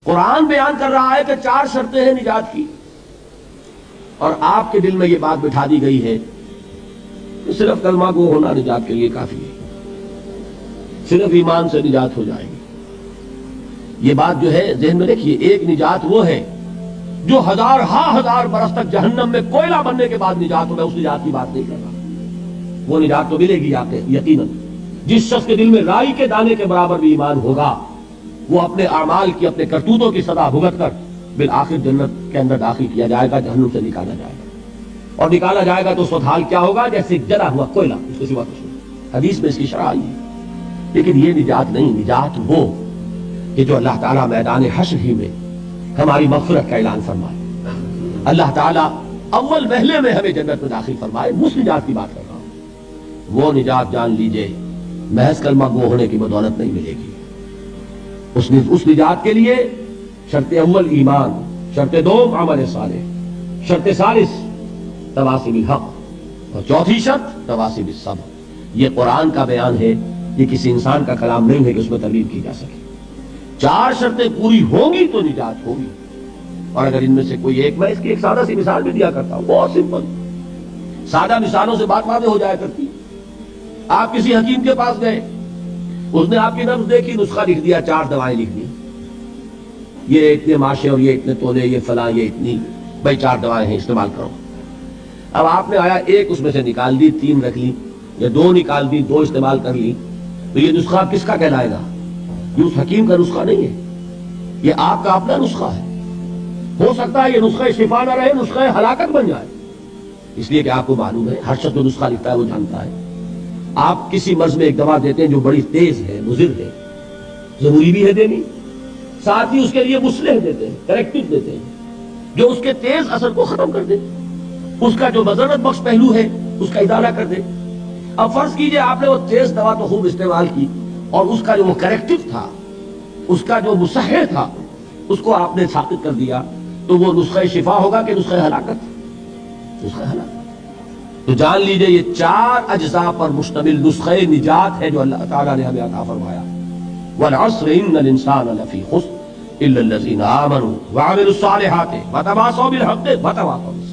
قرآن بیان کر رہا ہے کہ 4 شرطیں ہیں نجات کی، اور آپ کے دل میں یہ بات بٹھا دی گئی ہے کہ صرف کلمہ گو ہونا نجات کے لیے کافی ہے، صرف ایمان سے نجات ہو جائے گی۔ یہ بات جو ہے ذہن میں رکھیے، ایک نجات وہ ہے جو ہزار برس تک جہنم میں کوئلہ بننے کے بعد نجات ہو، میں اس نجات کی بات نہیں کر رہا۔ وہ نجات تو ملے گی آپ کے یقیناً۔ جس شخص کے دل میں رائی کے دانے کے برابر بھی ایمان ہوگا، وہ اپنے اعمال کی، اپنے کرتوتوں کی سزا بھگت کر بالآخر جنت کے اندر داخل کیا جائے گا، جہنم سے نکالا جائے گا، اور نکالا جائے گا تو اس وقت حال کیا ہوگا؟ جیسے جلا ہوا کوئلہ، اس کے سوا کچھ نہیں۔ حدیث میں اس کی شرح آئی ہے۔ لیکن یہ نجات نہیں، نجات وہ کہ جو اللہ تعالیٰ میدان حشر ہی میں ہماری مغفرت کا اعلان فرمائے، اللہ تعالیٰ اول محلے میں ہمیں جنت میں داخل فرمائے، اس نجات کی بات کر رہا ہوں۔ وہ نجات جان لیجئے محض کلمہ گو ہونے کی بدولت نہیں ملے گی۔ اس نجات کے لیے شرط اول ایمان، شرط دوم عمل صالح، شرط ثالث تواصی بالحق، اور چوتھی شرط تواصی بالصبر۔ یہ قرآن کا بیان ہے، یہ کسی انسان کا کلام نہیں ہے کہ اس میں تردید کی جا سکے۔ 4 شرطیں پوری ہوں گی تو نجات ہوگی، اور اگر ان میں سے کوئی ایک، میں اس کی ایک سادہ سی مثال بھی دیا کرتا ہوں، بہت سمپل، سادہ مثالوں سے بات واضح ہو جایا کرتی۔ آپ کسی حکیم کے پاس گئے، اس نے آپ کی نبض دیکھی، نسخہ لکھ دیا، 4 دوائیں لکھ دی، یہ اتنے ماشے اور یہ اتنے تولے، یہ فلاں، یہ اتنی، بھائی 4 دوائیں ہیں، استعمال کرو۔ اب آپ نے آیا ایک اس میں سے نکال دی، 3 رکھ لی، یا 2 نکال دی، 2 استعمال کر لی، تو یہ نسخہ کس کا کہلائے گا؟ یہ اس حکیم کا نسخہ نہیں ہے، یہ آپ کا اپنا نسخہ ہے۔ ہو سکتا ہے یہ نسخہ شفا نہ رہے، نسخہ ہلاکت بن جائے، اس لیے کہ آپ کو معلوم ہے ہر شخص جو نسخہ لکھتا ہے وہ جانتا ہے۔ آپ کسی مرض میں ایک دوا دیتے ہیں جو بڑی تیز ہے، مضر ہے، ضروری بھی ہے دینی، ساتھ ہی اس کے لیے مصلح دیتے ہیں، کریکٹو دیتے ہیں، جو اس کے تیز اثر کو ختم کر دے، اس کا جو مضرت بخش پہلو ہے اس کا ازالہ کر دے۔ اب فرض کیجئے آپ نے وہ تیز دوا تو خوب استعمال کی، اور اس کا جو وہ کریکٹو تھا، اس کا جو مصحح تھا، اس کو آپ نے ساقط کر دیا، تو وہ نسخہ شفا ہوگا کہ نسخہ ہلاکت؟ نسخہ ہلاکت۔ تو جان لیجئے یہ 4 اجزاء پر مشتمل نسخہ نجات ہے جو اللہ تعالیٰ نے ہمیں عطا فرمایا۔ والعصر ان الانسان لفی خسر الا الذین آمنوا وعملوا الصالحات وتواصوا بالحق وتواصوا بالصبر۔